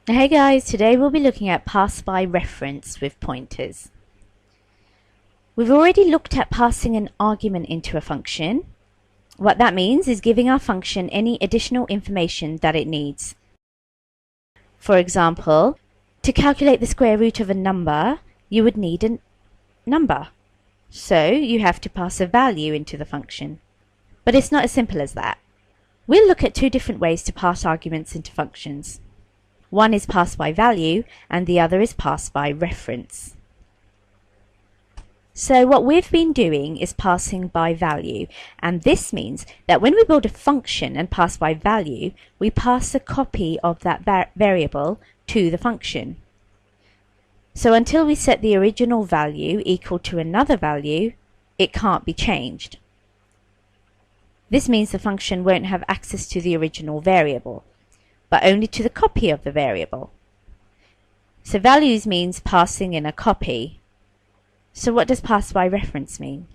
Hey guys, today we'll be looking at pass by reference with pointers. We've already looked at passing an argument into a function. What that means is giving our function any additional information that it needs. For example, to calculate the square root of a number, you would need a number. So you have to pass a value into the function. But it's not as simple as that. We'll look at two different ways to pass arguments into functions. One is pass by value and the other is pass by reference. So what we've been doing is passing by value, and this means that when we build a function and pass by value, we pass a copy of that variable to the function. So until we set the original value equal to another value, it can't be changed. This means the function won't have access to the original variable, but only to the copy of the variable. So values means passing in a copy. So what does pass by reference mean?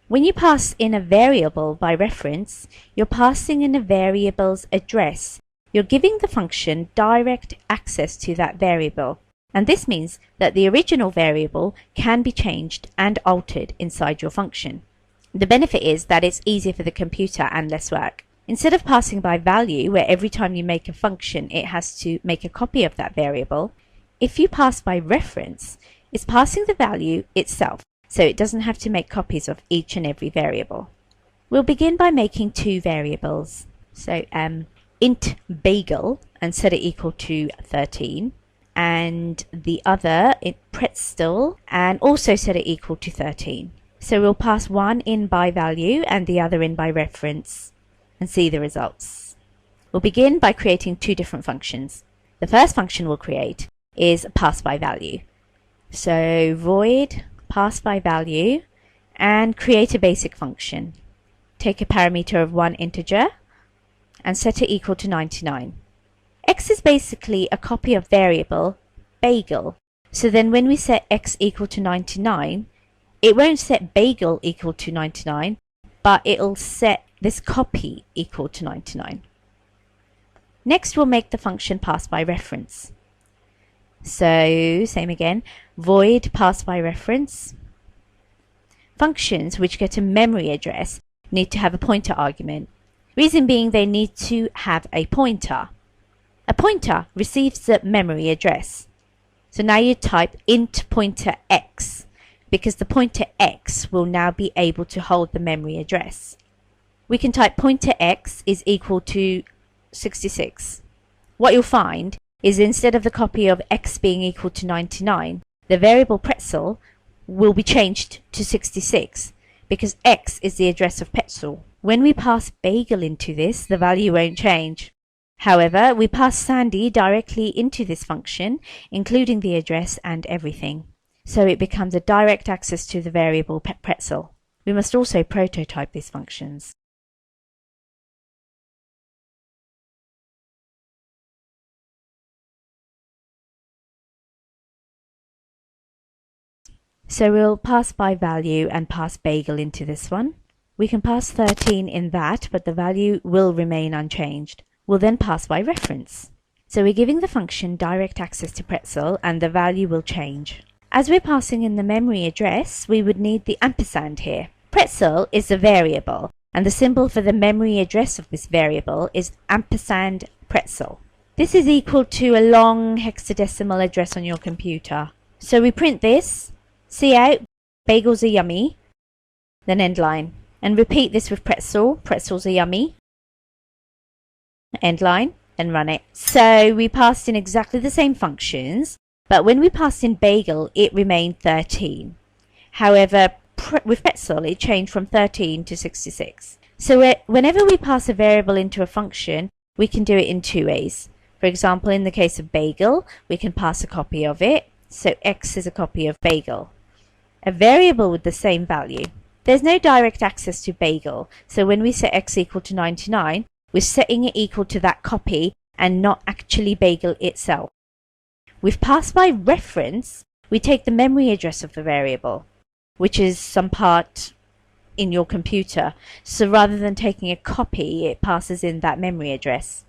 When you pass in a variable by reference, you're passing in a variable's address. You're giving the function direct access to that variable. And this means that the original variable can be changed and altered inside your function. The benefit is that it's easier for the computer and less work. Instead of passing by value, where every time you make a function it has to make a copy of that variable, if you pass by reference, it's passing the value itself, so it doesn't have to make copies of each and every variable. We'll begin by making two variables. So int bagel, and set it equal to 13, and the other int pretzel, and also set it equal to 13. So we'll pass one in by value and the other in by reference, and see the results. We'll begin by creating two different functions. The first function we'll create is pass by value. So void pass by value and create a basic function. Take a parameter of one integer and set it equal to 99. X is basically a copy of variable bagel. So then when we set x equal to 99, it won't set bagel equal to 99, but it'll set this copy equal to 99. Next we'll make the function pass by reference. So same again, void pass by reference. Functions which get a memory address need to have a pointer argument. Reason being they need to have a pointer. A pointer receives the memory address. So now you type int pointer x, because the pointer x will now be able to hold the memory address. We can type pointer x is equal to 66. What you'll find is instead of the copy of x being equal to 99, the variable pretzel will be changed to 66 because x is the address of pretzel. When we pass bagel into this, the value won't change. However, we pass Sandy directly into this function, including the address and everything. So it becomes a direct access to the variable pretzel. We must also prototype these functions. So we'll pass by value and pass bagel into this one. We can pass 13 in that, but the value will remain unchanged. We'll then pass by reference. So we're giving the function direct access to pretzel and the value will change. As we're passing in the memory address, we would need the ampersand here. Pretzel is a variable, and the symbol for the memory address of this variable is ampersand pretzel. This is equal to a long hexadecimal address on your computer. So we print this, see out, bagels are yummy, then end line. And repeat this with pretzel, pretzels are yummy, end line, and run it. So we passed in exactly the same functions, but when we passed in bagel, it remained 13. However, with pretzel, it changed from 13 to 66. So whenever we pass a variable into a function, we can do it in two ways. For example, in the case of bagel, we can pass a copy of it. So x is a copy of bagel. A variable with the same value. There's no direct access to bagel, so when we set x equal to 99, we're setting it equal to that copy and not actually bagel itself. With pass by reference, we take the memory address of the variable, which is some part in your computer. So rather than taking a copy, it passes in that memory address.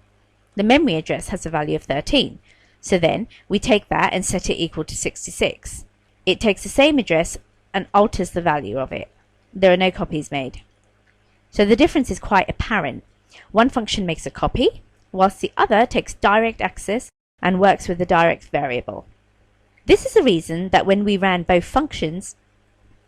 The memory address has a value of 13. So then we take that and set it equal to 66. It takes the same address and alters the value of it. There are no copies made. So the difference is quite apparent. One function makes a copy, whilst the other takes direct access and works with the direct variable. This is the reason that when we ran both functions,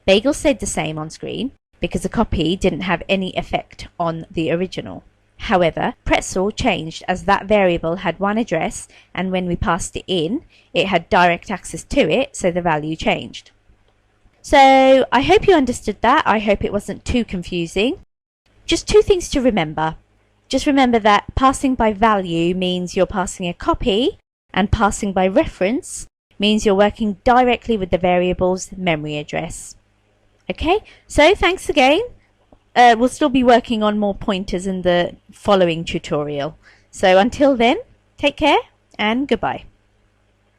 Bagel stayed the same on screen because the copy didn't have any effect on the original. However, Pretzel changed as that variable had one address, and when we passed it in, it had direct access to it, so the value changed. So I hope you understood that. I hope it wasn't too confusing. Just two things to remember. Just remember that passing by value means you're passing a copy, and passing by reference means you're working directly with the variable's memory address. Okay, so thanks again. We'll still be working on more pointers in the following tutorial. So until then, take care and goodbye.